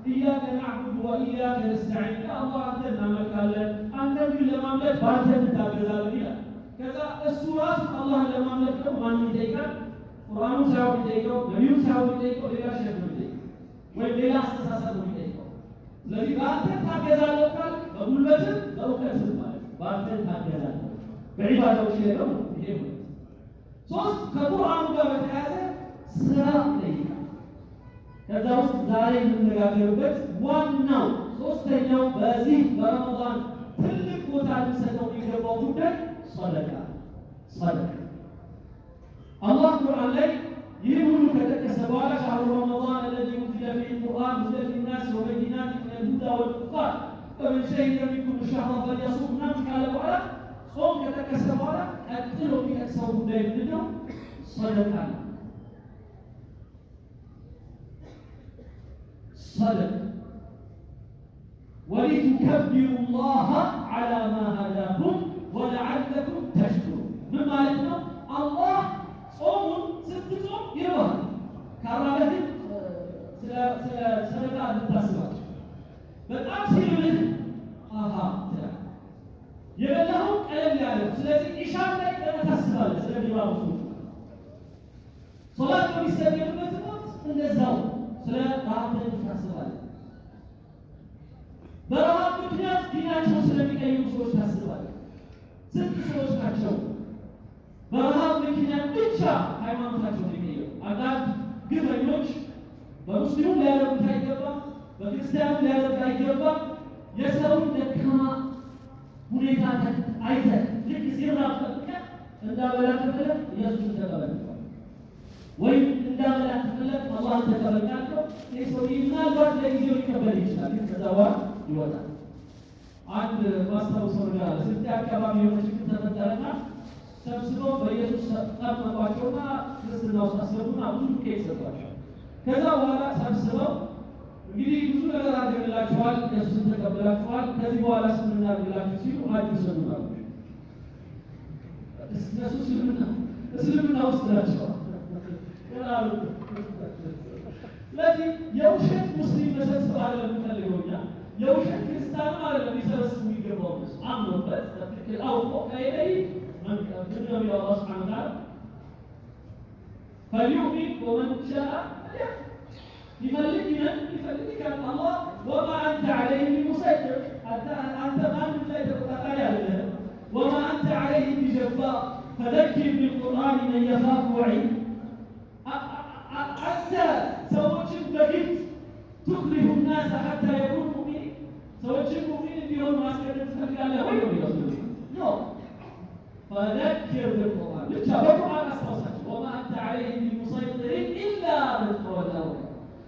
ኢያከ ነዕቡዱ ወኢያከ ነስተዒን አላህ አንተን እናመልካለን አንተን ግን ለማምለክ በአንተ እንታገዛለን ይላል። ከዛ እሱ ራሱ አላህን ለማምለክ ደግሞ ማንን ይጠይቃል? ቁርአኑን ሳይሆን የሚጠይቀው ነቢዩን ሳይሆን የሚጠይቀው ሌላ ሸክ ነው የሚጠይቀው ወይም ሌላ አስተሳሰብ ነው የሚጠይቀው። ስለዚህ በአንተ ታገዛለሁ ካል በጉልበትም በእውቀትም ማለት በአንተ ታገዛለሁ በዒባዳዎች ላይ ነው። ይሄ ነው ሶስት ከቁርአኑ ጋር በተያያዘ ስራ ይጠይቃል። ከዛ ውስጥ ዛሬ የምንነጋገርበት ዋናው ሶስተኛው በዚህ በረመዳን ትልቅ ቦታ ሊሰጠው የሚገባው ጉዳይ ሰደቃ። አላህ ቁርአን ላይ ይህን ሁሉ ከጠቀሰ በኋላ ሻህሩ ረመዳን አለዚ ኡንዚለ ፊሂ ልቁርአን ሁደን ሊናስ ወበይናት ሚነል ሁዳ ወልፉርቃን ፈመን ሸሂደ ሚንኩም ሸህረ ፈልየሱም ምናምን ካለ በኋላ ጾም ከጠቀሰ በኋላ ቀጥሎ የሚጠቅሰው ጉዳይ ምንድን ነው? ሰደቃ ነው። ሰደቃ ወሊቱከቢሩ ላህ ዐላ ማ ሀዳኩም ወለዐለኩም ተሽኩሩን። ምን ማለት ነው? አላህ ጾሙን ስትጾም ይርባል። ካራበህ ስለ ሰደቃ እንድታስባቸው በጣም ሲርብህ ትላለህ። የበላኸው ቀለል ያለ ስለዚህ ኢሻን ላይ ታስባለህ ስለሚራቡ ሰዎች። ሶላት በሚሰገድበት ወቅት እንደዛው ስለ ረሃብተኞች ታስባለህ። በረሃብ ምክንያት ዲናቸው ስለሚቀይሩ ሰዎች ታስባለህ። ስንት ሰዎች ናቸው በረሃብ ምክንያት ብቻ ሃይማኖታቸው የሚቀይሩ? አንዳንድ ግፈኞች በሙስሊሙ ሊያደርጉት አይገባም፣ በክርስቲያኑ ሊያደርግ አይገባም። የሰውን ደካማ ሁኔታ አይተህ ልክ ሲራብ ጠብቀህ እንዳበላ ከፈለግ ኢየሱስን ተቀበል ወይም እንዳበላ ከፈለግ አላህን ተቀበል ካልከው ይህ ሰውዬ ምናልባት ለጊዜው ሊቀበል ይችላል፣ ግን ከዛ በኋላ ይወጣል። አንድ ማስታወሰው ነገር አለ። ስልጤ አካባቢ የሆነ ችግር ተፈጠረና ሰብስበው በኢየሱስ ጠመቋቸውና ክርስትና ውስጥ አስገቡና ብዙ ዱቄት ሰጧቸው። ከዛ በኋላ ሰብስበው እንግዲህ ብዙ ነገር አድርገንላችኋል፣ ኢየሱስን ተቀብላችኋል፣ ከዚህ በኋላ ስምናደርግላችሁ ሲሉ ሀጅ ውሰዱ አሉ። እነሱ እስልምና ውስጥ ናቸው። ስለዚህ የውሸት ሙስሊም መሰብሰብ አይደለም የምንፈልገው እኛ፣ የውሸት ክርስቲያንም አይደለም ሊሰበስቡ የሚገባው አምኖበት በትክክል አውቆ ከይለይ ምንድን ነው የሚለው አላህ ሱብሓነሁ ወተዓላ ፈልዩእሚን ወመን ሻአ ፈልየክፉር ሊፈልግ ይካል አላህ ወማ አንተ ዐለይሂም ቢሙሰይጢር አንተ ማንም ላይ ተቆጣጣሪ አይደለህም። ወማ አንተ ዐለይሂም ቢጀባር ፈዘኪር ቢልቁርአን መን የኻፉ ወዒድ አንተ ሰዎችን በግድ ቱክሪሁ ናስ ሐታ የኩኑ ሙእሚኒን ሰዎችን ሙእሚን እንዲሆኑ ማስገደድ ትፈልጋለህ ወይ ነው የሚለው? ፈዘኪር ቢልቁርአን ብቻ በቁርአን አስታውሳቸው። ወማ አንተ ዐለይሂም ቢሙሰይጢር ኢላ መን ተወላ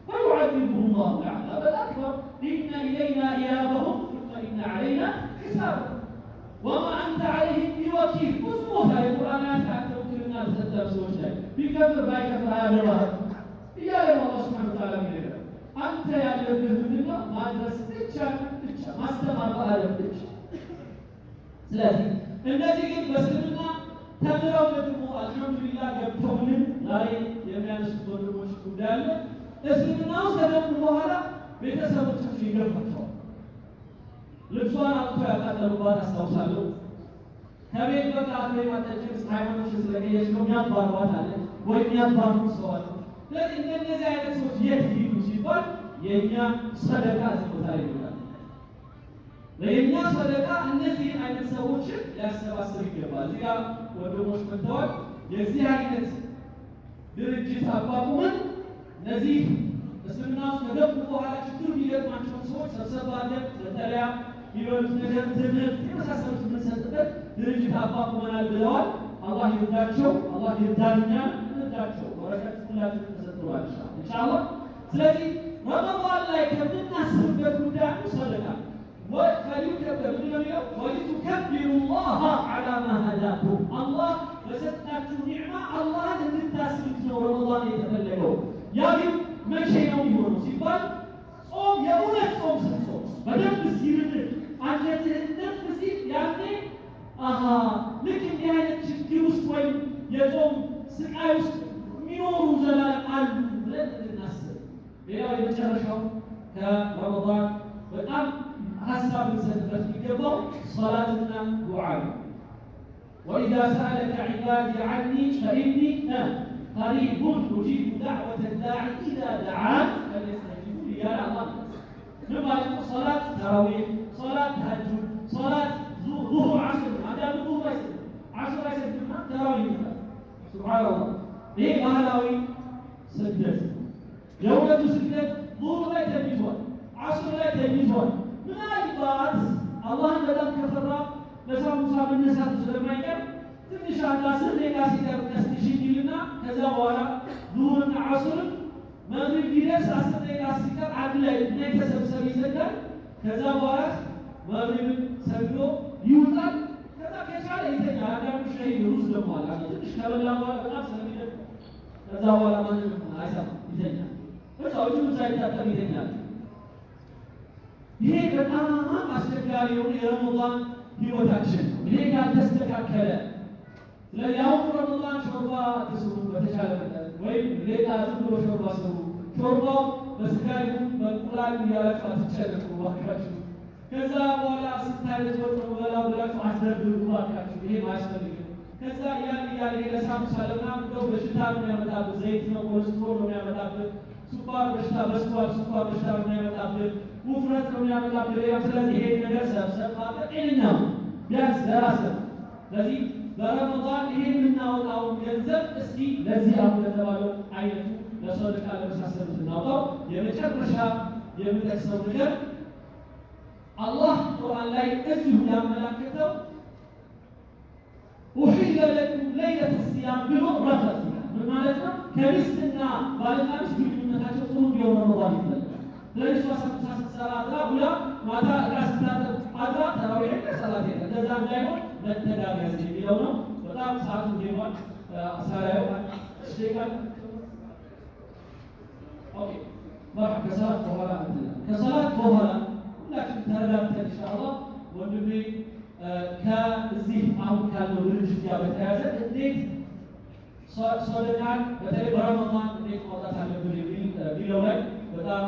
فيعذبه الله العذاب الأكبر إن إلينا إيابهم ثم إن علينا حسابهم وما أنت عليهم بوكيل مزموها القرآن حتى ممكن الناس تدرسوا شيء بكفر بايكفر هذا الواحد يا الله سبحانه وتعالى من أنت يا الذي مننا ما درستش ما استمر هذا الدش ስለዚህ እነዚህ ግን በስልምና ተምረው ደግሞ አልሐምዱሊላህ ገብተውልን ዛሬ የሚያነሱት ወንድሞች ጉዳይ አለ። እስልምና ውስጥ ከገቡ በኋላ ቤተሰቦቻቸው ይገርማቸዋል። ልብሷን አውጥቶ ያቃጠሉባት አስታውሳለሁ። ከቤት በቃ አትሌማጠችን ሃይማኖትን ስለቀየች ነው የሚያባሯት አለ ወይ የሚያባሩ ሰው አለ። ስለዚህ እነዚህ አይነት ሰዎች የት ሂዱ ሲባል የእኛ ሰደቃ እዚህ ቦታ ይሆናል። ለእኛ ሰደቃ እነዚህ አይነት ሰዎችን ሊያሰባስብ ይገባል። እዚህ ጋር ወንድሞች መጥተዋል። የዚህ አይነት ድርጅት አቋቁመን እነዚህ እስልምና ውስጥ ከገቡ በኋላ ችግር የሚገጥማቸውን ሰዎች ሰብሰብ አድርገን መጠለያ የሚበሉት ነገር ትምህርት የመሳሰሉት የምንሰጥበት ድርጅት አቋቁመናል ብለዋል። አላህ ይርዳቸው፣ አላህ ይርዳኛ፣ ይርዳቸው። ወረቀት ሁላችንም ተሰጥቷል ኢንሻአላህ። ስለዚህ ረመዳን ላይ ከምናስብበት ጉዳይ ሰደቃ ወሊቱከቢሩ ላህ ዐላ ማ ሀዳኩም አላህ በሰጣችሁ ኒዕማ አላህን እንድታስቡት ነው ረመዳን የተፈለገው። ያ ግን መቼ ነው የሚሆነው ሲባል ጾም የእውነት ጾም ስትጾም በደንብ ሲርድህ አንጀትህ ነፍ ሲል ያኔ ልክ እንዲህ አይነት ችግር ውስጥ ወይም የጾም ስቃይ ውስጥ የሚኖሩ ዘላለም አሉ ብለን እንድናስብ። ሌላው የመጨረሻው ከረመዳን በጣም ሀሳብ ልንሰጥበት የሚገባው ሶላትና ዱዓ ነው። ወኢዛ ሰአለከ ዒባዲ ዐኒ ፈኢኒ ቀሪቡን ኡጂቡ ደዕወተ ዳዒ ኢዛ ደዓን ፈሊየስተጂቡ ሊ ያለ አላህ ምን ማለት ነው? ሶላት ተራዊሕ፣ ሶላት ተሀጁድ፣ ሶላት ዙሁር፣ ዐስር አንዳንዱ ዙሁር አይሰግድም፣ ዐስር አይሰግድምና ተራዊሕ ይላል። ሱብሓነላህ ይሄ ባህላዊ ስግደት የሁለቱ ስግደት ዙሁር ላይ ተኝቷል፣ ዐስር ላይ ተኝቷል። ምናልባት አላህን በጣም ከፈራ ለሳሙሳ መነሳቱ ስለማይቀር ትንሽ አንድ 10 ደቂቃ ሲቀር ቀስቅሽ ይልና ከዛ በኋላ ዙሁርና ዐስርን መግሪብ ሊደርስ 10 ደቂቃ ሲቀር አንድ ላይ ተሰብሰብ ይሰግዳል። ከዛ በኋላ መግሪብን ሰግዶ ይውጣል። ከዛ ከቻለ ይተኛል። አንዳንዱ ሸሂድ ሩዝ ደግሞ አለ ትንሽ ከበላ በኋላ በጣም ስለሚደርስ ከዛ በኋላ ማንም አይሰማም ይተኛል። በዛው እጁን ሳይታጠብ ይተኛል። ይሄ በጣም አስቸጋሪ የሆነ የረመዳን ህይወታችን ይሄ ያልተስተካከለ። ስለዚህ አሁን ረመዳን ሾርባ ትስሩ በተቻለ መጠን ወይም ሌላ ዝም ብሎ ሾርባ ስሩ። ሾርባው በስጋ ይሁን በእንቁላል እያላችሁ አትጨነቁ እባካችሁ። ከዛ በኋላ ስታይነት ወጥ ነው በላው ብላችሁ አትደርድሩ እባካችሁ። ይሄ አያስፈልግም። ከዛ እያለ ለሳሙሳ ለምናምን እንደው በሽታ ነው የሚያመጣብህ፣ ዘይት ነው ኮሌስትሮል ነው የሚያመጣብህ፣ ስኳር በሽታ በስኳር ስኳር በሽታ ነው የሚያመጣብህ፣ ውፍረት ነው የሚያመጣብህ። ስለዚህ ይሄ ነገር ሰብሰብ ማለት ጤነኛ ነው ቢያንስ ለራስህ። ስለዚህ በረመዳን ይሄ የምናወጣውን ገንዘብ እስኪ ለዚህ አሁን ለተባለው አይነቱ ለሰደቃ ለመሳሰሉት እናውጣው። የመጨረሻ የምጠቅሰው ነገር አላህ ቁርአን ላይ እዚሁ ያመላከተው ኡሒለ ለኩም ለይለተ ሲያም ብሎ ረፈት ምን ማለት ነው? ከሚስትና ባልና ሚስት ግንኙነታቸው ጥሩ እንዲሆን ረመዳን ይፈልጋል። ስለዚህ እሷ ስትሰራ አድራ ውላ ማታ ዕቃ ስታጠብ አድራ ተራዊሕ ሰላት የለ እንደዛ እንዳይሆን መተጋገዝ የሚለው ነው። በጣም ሰዓቱ ሄዷል። ሳላየው ከሰላት በኋላ ከሰላት በኋላ ሁላችን ተረጋግተን ኢንሻአላህ ወንድሜ ከዚህ አሁን ካለው ድርጅት ጋር በተያያዘ እንዴት ሰደቃን በተለይ በረመዳን እንዴት ማውጣት አለብን የሚለው ላይ በጣም